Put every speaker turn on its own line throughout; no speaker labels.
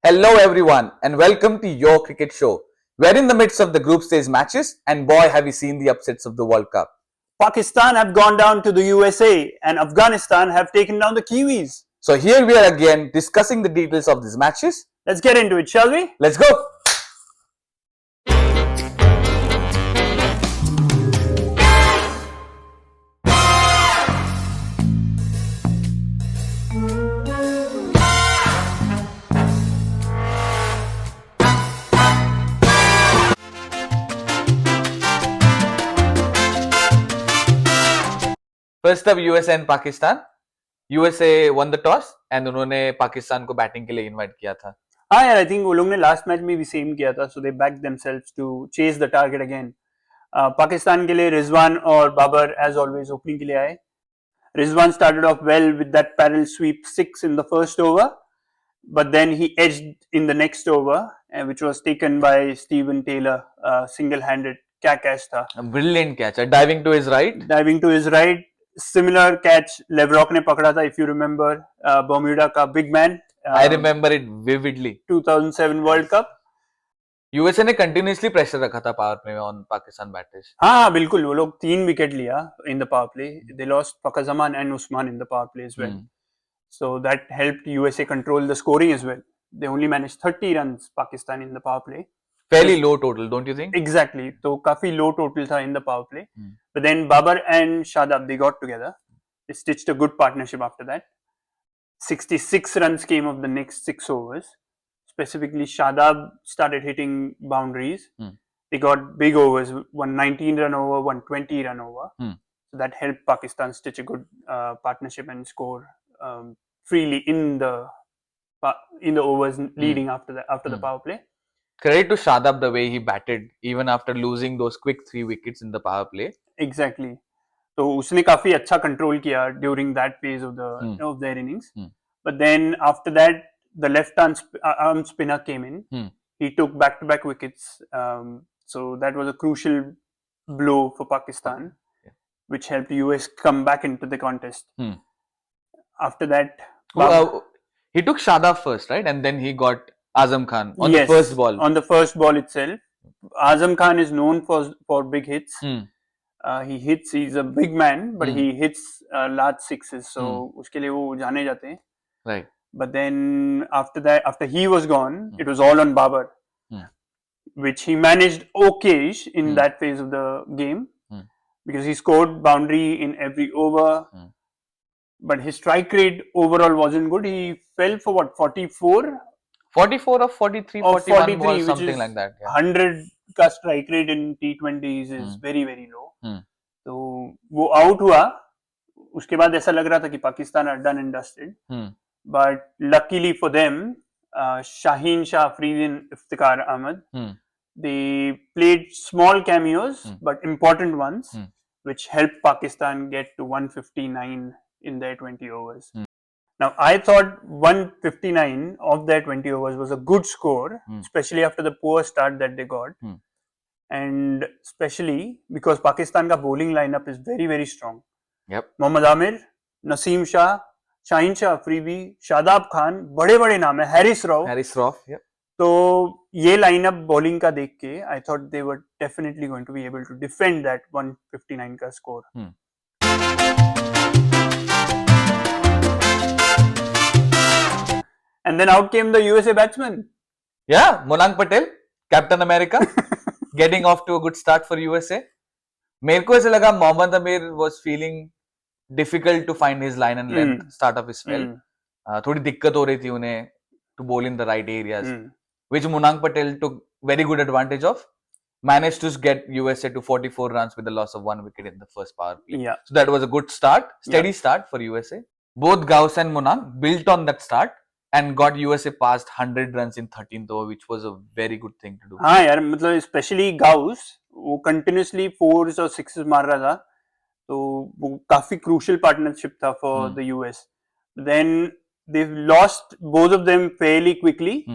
Hello everyone and welcome to your cricket show. We're in the midst of the group stage matches and boy have we seen the upsets of the World Cup.
Pakistan have gone down to the USA and Afghanistan have taken down the Kiwis.
So here we are again discussing the details of these matches.
Let's get into it, shall we?
Let's go! First up USA and Pakistan. USA won the toss and उन्होंने पाकिस्तान को batting के लिए invite किया था.
हाँ यार, I think वो लोग ने लास्ट मैच में भी सेम किया था, so they backed themselves to chase the target again. Pakistan के लिए रिजवान और बाबर as always opening के लिए आए. Rizwan started off well with that parallel sweep 6 in the first over, but then he edged in the next over, which was taken by Steven Taylor single-handed. क्या catch था?
A brilliant catch, diving to his right.
Diving to his right. Similar catch Leverock ने पकड़ा था, if you remember, Bermuda का big man.
I remember it vividly.
2007 World Cup.
USA ने continuously pressure रखा था power play में on Pakistan batters.
हाँ बिल्कुल, वो लोग 3 विकेट लिया in the power play. They lost Fakhar Zaman and Usman in the power play as well. So that helped USA control the scoring as well. They only managed 30 runs Pakistan in the power play.
Fairly low total, don't you think?
Exactly. तो काफी low total था in the power play. But then Babar and Shadab, they got together. They stitched a good partnership after that. 66 runs came of the next 6 overs. Specifically, Shadab started hitting boundaries. They got big overs, 119 run over, 120 run over. So that helped Pakistan stitch a good partnership and score freely in the overs leading after the power play.
Credit to Shadab the way he batted even after losing those quick 3 wickets in the power play.
Exactly. तो उसने काफी अच्छा control किया during that phase of their innings. But then after that, the left arm spinner came in. He took back-to-back wickets. So that was a crucial blow for Pakistan, which helped US come back into the contest. After that,
he took Shadab first, right? And then he got Azam Khan on the first ball.
On the first ball itself. Azam Khan is known for big hits. He's a big man, but he hits large sixes. So उसके लिए वो जाने जाते हैं.
Right.
But then after he was gone, it was all on Babar, which he managed okayish in that phase of the game, because he scored boundary in every over. But his strike rate overall wasn't good. He fell for what, 44?
44 or 43, 41 was something like that.
100 का strike rate in T20s is very, very low. तो वो out हुआ, उसके बाद ऐसा लग रहा था कि Pakistan are done and dusted. But luckily for them, Shaheen Shah, Afridi and Iftikhar Ahmed, they played small cameos, but important ones, which helped Pakistan get to 159 in their 20 overs. Now, I thought 159 of their 20 overs was a good score, especially after the poor start that they got. And especially because Pakistan ka bowling lineup is very, very strong.
Yep.
Mohammad Amir, Naseem Shah, Shaheen Shah Afridi, Shadab Khan, बड़े-बड़े नाम है, Harris Rauf.
Yep.
तो ये lineup bowling का देख के, I thought they were definitely going to be able to defend that 159 का score. And then out came the USA batsman.
Yeah, Monang Patel, Captain America, getting off to a good start for USA. मेरे को ऐसा लगा Mohammad Amir was feeling difficult to find his line and length start of his spell. थोड़ी दिक्कत हो रही थी उन्हें to bowl in the right areas, which Monang Patel took very good advantage of. Managed to get USA to 44 runs with the loss of 1 wicket in the first power play.
Yeah.
So that was a good start, steady start for USA. Both Gauss and Monang built on that start and got USA past 100 runs in 13th over, which was a very good thing to do.
हाँ यार, मतलब especially Gauss, वो continuously 4s और 6s मार रहा था, तो वो काफी crucial partnership था for the US. Then they've lost both of them fairly quickly,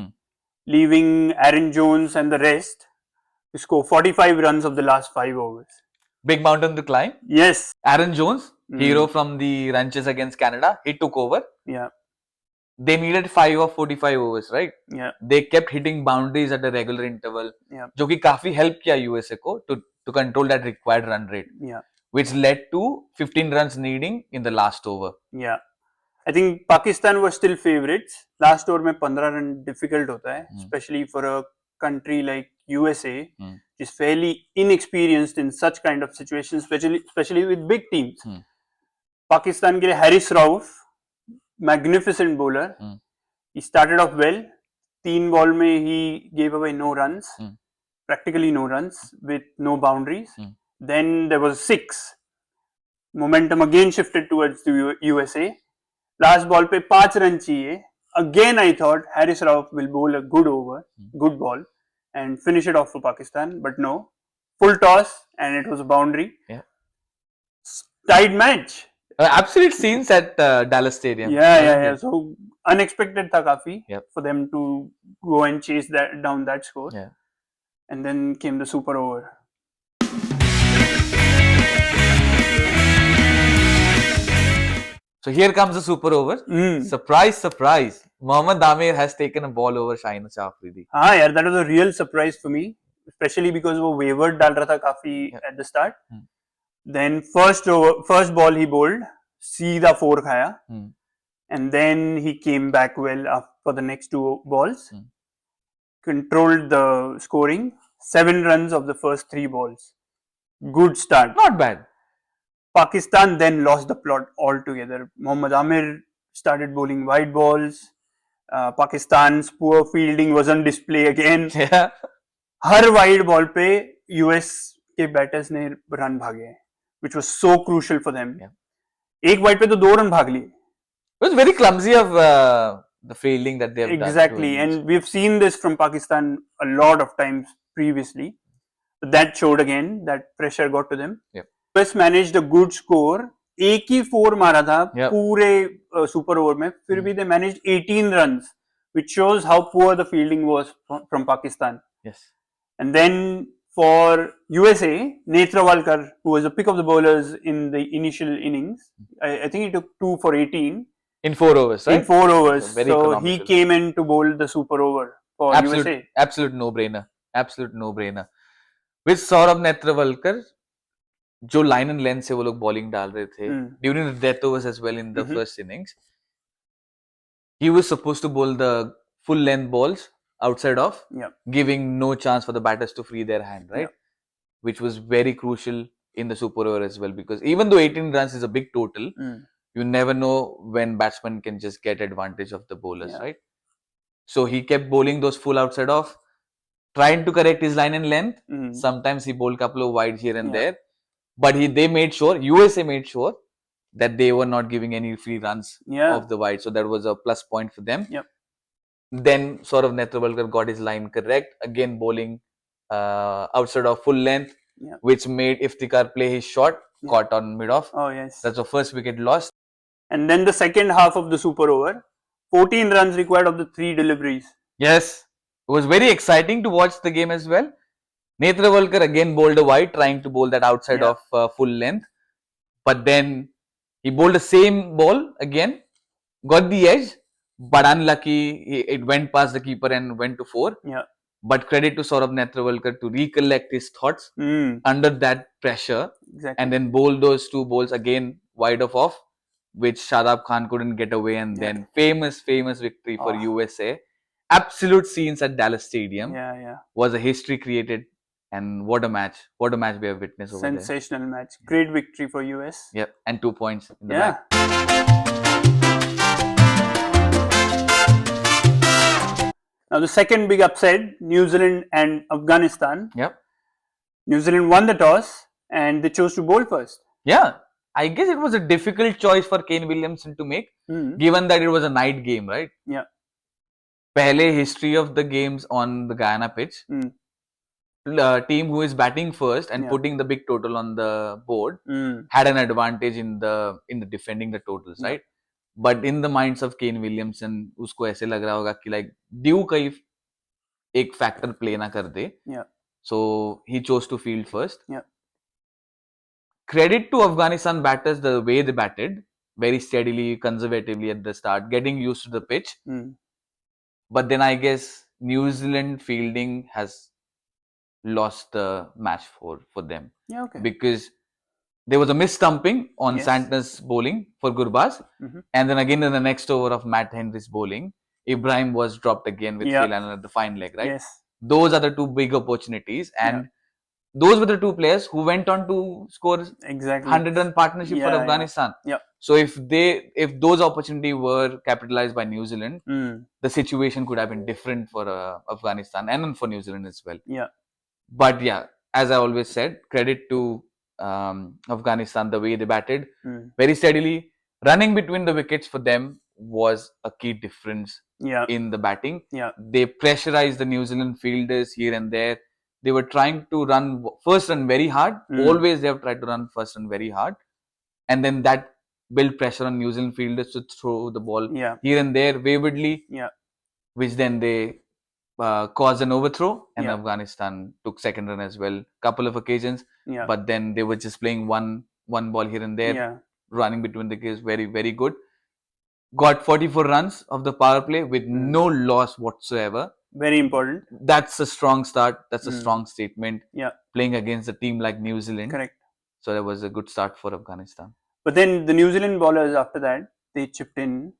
leaving Aaron Jones and the rest to score 45 runs of the last 5 overs.
Big mountain to climb.
Yes.
Aaron Jones, hero from the ranches against Canada, he took over.
Yeah.
they needed 5 or 45 overs, right?
Yeah.
They kept hitting boundaries at a regular interval,
Yeah.
जो कि काफी help किया USA को to control that required run rate,
Yeah.
which led to 15 runs needing in the last over.
Yeah. I think Pakistan was still favorites. Last over में 15 run difficult होता है, especially for a country like USA, which is fairly inexperienced in such kind of situations, especially with big teams. Pakistan के लिए Haris Rauf, magnificent bowler. He started off well. 3 ball में he gave away no runs, practically no runs with no boundaries. Then there was 6. Momentum again shifted towards the USA. Last ball पे 5 run चाहिए. Again I thought Haris Rauf will bowl a good over, good ball and finish it off for Pakistan, but no. Full toss and it was a boundary.
Yeah.
Tied match.
Absolute scenes at Dallas Stadium.
Yeah. So unexpected था काफी for them to go and chase down that score.
Yeah.
And then came the super over.
So here comes the super over. Surprise, surprise. Mohammad Amir has taken a ball over Shaheen Afridi.
हाँ यार, that was a real surprise for me, especially because वो wavered डाल रहा था काफी at the start. Then first ball he bowled, सीधा 4 खाया, and then he came back well for the next 2 balls, controlled the scoring, 7 runs of the first 3 balls. Good start.
Not bad.
Pakistan then lost the plot altogether. Mohammad Amir started bowling wide balls. Pakistan's poor fielding was on display again.
Yeah.
Her wide ball पे US के batters ने run भागे, which was so crucial for them.
Yeah.
एक wide पे तो 2 run भाग लिए.
It was very clumsy of the fielding that they have done.
Exactly, and we've seen this from Pakistan a lot of times previously. That showed again that pressure got to them.
Yep.
US managed a good score. एक ही 4 मारा था पूरे super over में, फिर भी they managed 18 runs, which shows how poor the fielding was from Pakistan.
Yes.
And then for USA, Netrawalkar, who was the pick of the bowlers in the initial innings, I think he took 2 for 18.
In 4 overs, right?
In 4 overs. So he
economical.
came in to bowl the super over for USA.
Absolute no-brainer. Absolute no-brainer. With Saurabh Netravalkar, जो line and length से वो लोग bowling डाल रहे थे, during the death overs as well in the first innings, he was supposed to bowl the full length balls outside off, giving no chance for the batters to free their hand, right? Which was very crucial in the super over as well, because even though 18 runs is a big total, you never know when batsmen can just get advantage of the bowlers, right? So he kept bowling those full outside off, trying to correct his line and length. Sometimes he bowled a couple of wides here and there, but they made sure, USA made sure that they were not giving any free runs off the wide. So that was a plus point for them. Then Saurav Netravalkar got his line correct, again bowling outside of full length, which made Iftikhar play his shot, caught on mid-off.
Oh yes.
That's the first wicket lost.
And then the second half of the super over, 14 runs required of the 3 deliveries.
Yes, it was very exciting to watch the game as well. Netravalkar again bowled a wide, trying to bowl that outside of full length. But then he bowled the same ball again, got the edge, but unlucky, it went past the keeper and went to 4. But credit to Saurabh Netravalkar to recollect his thoughts under that pressure and then bowl those 2 balls again wide off, which Shadab Khan couldn't get away, and then famous victory for USA. Absolute scenes at Dallas Stadium. Was a history created, and what a match we have witnessed over there.
Sensational match. Great victory for US.
Yep, and 2 points in the bag.
Now the second big upset, New Zealand and Afghanistan. New Zealand won the toss and they chose to bowl first.
I guess it was a difficult choice for Kane Williamson to make, given that it was a night game, right? Pehle history of the games on the Guyana pitch, team who is batting first and putting the big total on the board had an advantage in the defending the totals, right? But in the minds of Kane Williamson, उसको ऐसे लग रहा होगा कि like due कहीं एक factor play ना कर दे. So he chose to field first. Credit to Afghanistan batters the way they batted. very steadily, conservatively at the start, getting used to the pitch.
Mm.
But then I guess New Zealand fielding has lost the match for them.
Yeah, okay.
Because there was a miss-stumping on
Yes.
Santner's bowling for Gurbaz.
Mhm.
And then again in the next over of Matt Henry's bowling, Ibrahim was dropped again with
Yeah.
Phil Allen at the fine leg, right?
Yes.
Those are the two big opportunities. And those were the two players who went on to score
Exactly.
100-run partnership for
Yeah,
Afghanistan.
Yeah.
So if those opportunities were capitalized by New Zealand, the situation could have been different for Afghanistan and for New Zealand as well.
Yeah.
But yeah, as I always said, credit to Afghanistan, the way they batted very steadily. Running between the wickets for them was a key difference in the batting.
Yeah.
They pressurized the New Zealand fielders here and there. They were trying to run very hard. Always they have tried to run first and very hard. And then that built pressure on New Zealand fielders to throw the ball here and there waywardly, which then they caused an overthrow, and Afghanistan took second run as well, couple of occasions. But then they were just playing one ball here and there, running between the wickets, very, very good. Got 44 runs of the power play with no loss whatsoever.
Very important.
That's a strong start. That's a strong statement. Playing against a team like New Zealand.
Correct.
So that was a good start for Afghanistan.
But then the New Zealand bowlers after that, they chipped in.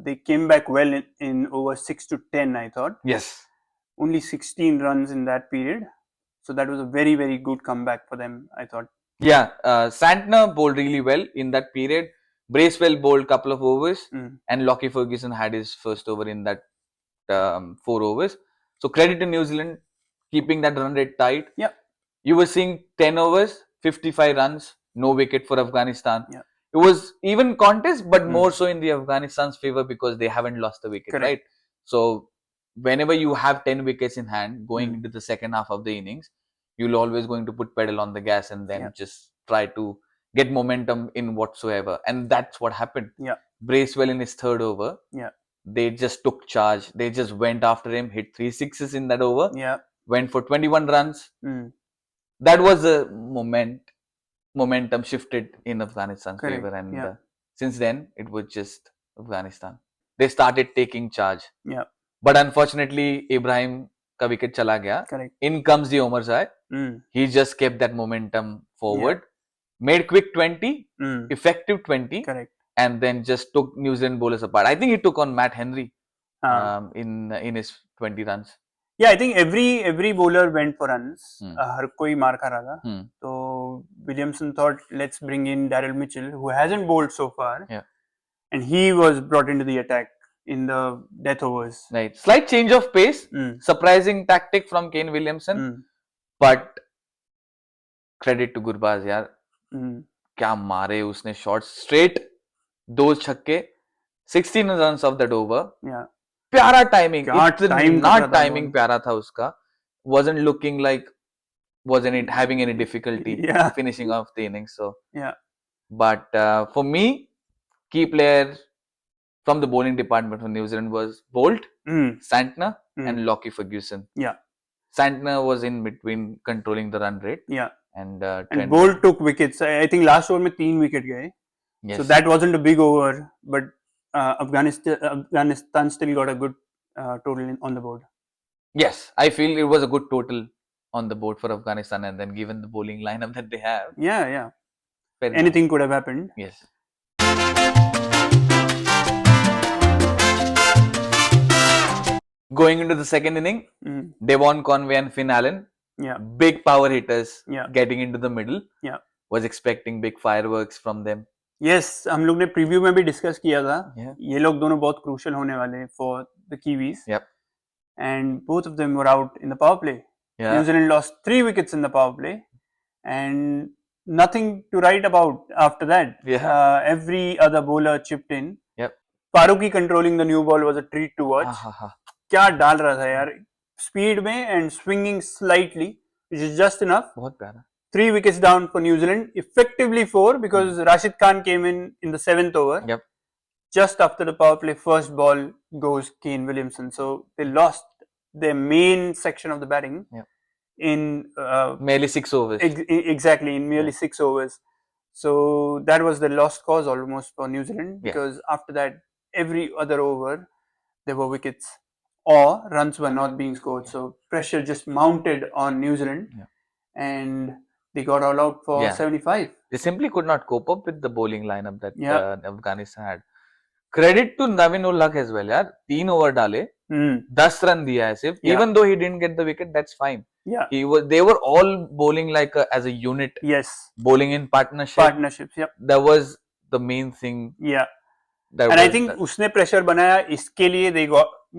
They came back well in over 6 to 10, I thought.
Yes.
Only 16 runs in that period. So that was a very, very good comeback for them, I thought.
Yeah, Santner bowled really well in that period. Bracewell bowled a couple of overs, and Lockie Ferguson had his first over in that 4 overs. So credit to New Zealand keeping that run rate tight.
Yeah.
You were seeing 10 overs, 55 runs, no wicket for Afghanistan.
Yeah.
It was even contest, but more so in the Afghanistan's favor because they haven't lost the wicket,
Correct.
right? So whenever you have 10 wickets in hand going into the second half of the innings, you're always going to put pedal on the gas and then just try to get momentum in whatsoever. And that's what happened.
Yeah.
Bracewell in his third over, they just took charge. They just went after him, hit 3 sixes in that over, went for 21 runs. That was a momentum shifted in Afghanistan's favor. And since then, it was just Afghanistan. They started taking charge.
Yeah.
But unfortunately, Ibrahim ka wicket chala gaya.
Correct.
In comes the Omarzai. He just kept that momentum forward. Made quick 20, effective 20.
Correct.
And then just took New Zealand bowlers apart. I think he took on Matt Henry in his 20 runs.
Yeah, I think every bowler went for runs. हर कोई मार खा रहा था. So Williamson thought, let's bring in Daryl Mitchell, who hasn't bowled so far.
Yeah.
And he was brought into the attack in the death overs.
Right. Slight change of pace. Surprising tactic from Kane Williamson. But credit to Gurbaz, यार. क्या मारे उसने shots straight, 2 छक्के, 16 runs of that over.
Yeah.
प्यारा timing.
timing
प्यारा था उसका. Wasn't looking like having any difficulty finishing off the innings. So but for me, key player from the bowling department for New Zealand was Bolt, Santner, and Lockie Ferguson.
Yeah.
Santner was in between controlling the run rate.
Yeah.
And
Bolt took wickets. I think last over में 3 wicket गए.
Yes.
So that wasn't a big over, but Afghanistan still got a good total on the board.
Yes, I feel it was a good total on the board for Afghanistan, and then given the bowling lineup that they have.
Yeah. Anything could have happened.
Yes. Going into the second inning, Devon Conway and Finn Allen, big power hitters, getting into the middle. Was expecting big fireworks from them.
Yes, हम लोग ने preview में भी discuss किया था. ये लोग दोनों बहुत crucial होने वाले हैं for the Kiwis.
Yep.
And both of them were out in the power play. New Zealand lost 3 wickets in the power play, and nothing to write about after that. Every other bowler chipped in. Faruqi controlling the new ball was a treat to watch. क्या डाल रहा था यार, speed में and swinging slightly, which is just enough.
बहुत प्यारा.
3 wickets down for New Zealand, effectively 4 because Rashid Khan came in the 7th over. Just after the power play, first ball goes Kane Williamson. So they lost their main section of the batting in
merely 6 overs.
Exactly, in merely 6 overs. So that was the lost cause almost for New Zealand,
Yeah.
because after that, every other over, there were wickets or runs were not being scored. So pressure just mounted on New Zealand,
Yeah.
and they got all out for
Yeah.
75.
They simply could not cope up with the bowling lineup that
Yeah.
Afghanistan had. Credit to Navin ul Haq as well, यार 3 over डाले, 10 run दिया है सिर्फ.
Yeah.
Even though he didn't get the wicket, that's fine.
Yeah.
They were all bowling like as a unit,
Yes.
bowling in partnership.
Partnerships. Yep.
That was the main thing.
Yeah.
That
And I
was
think
that.
उसने pressure बनाया, इसके लिए they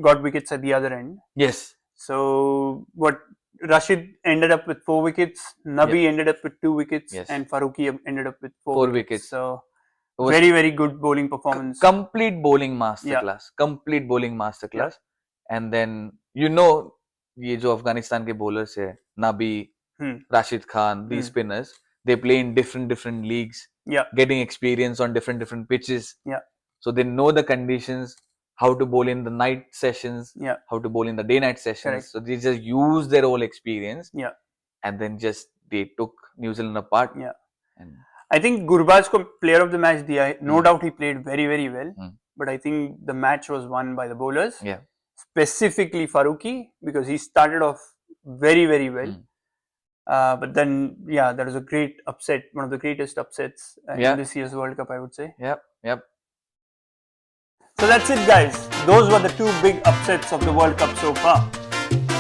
got wickets at the other end.
Yes.
So what Rashid ended up with 4 wickets, Nabi ended up with 2 wickets,
Yes.
and Farooqi ended up with 4
4
wickets.
wickets.
So
It was
very, very good bowling performance.
complete bowling masterclass. Complete bowling masterclass. And then ये जो अफगानिस्तान के bowlers है, Nabi, Rashid Khan, these spinners, they play in different leagues, getting experience on different pitches.
Yeah.
So they know the conditions, how to bowl in the night sessions, how to bowl in the day-night sessions.
Correct.
So they just use their whole experience, and then they took New Zealand apart.
Yeah.
And
I think Gurbaz को player of the match दिया है. No doubt he played very, very well. But I think the match was won by the bowlers.
Yeah.
Specifically Farooqi, because he started off very, very well. But then, that was a great upset, one of the greatest upsets in this year's World Cup, I would say.
Yep.
So that's it, guys. Those were the 2 big upsets of the World Cup so far.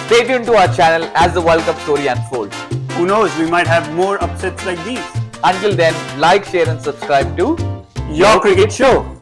Stay tuned to our channel as the World Cup story unfolds.
Who knows, we might have more upsets like these.
Until then, like, share and subscribe to
Your Cricket Show.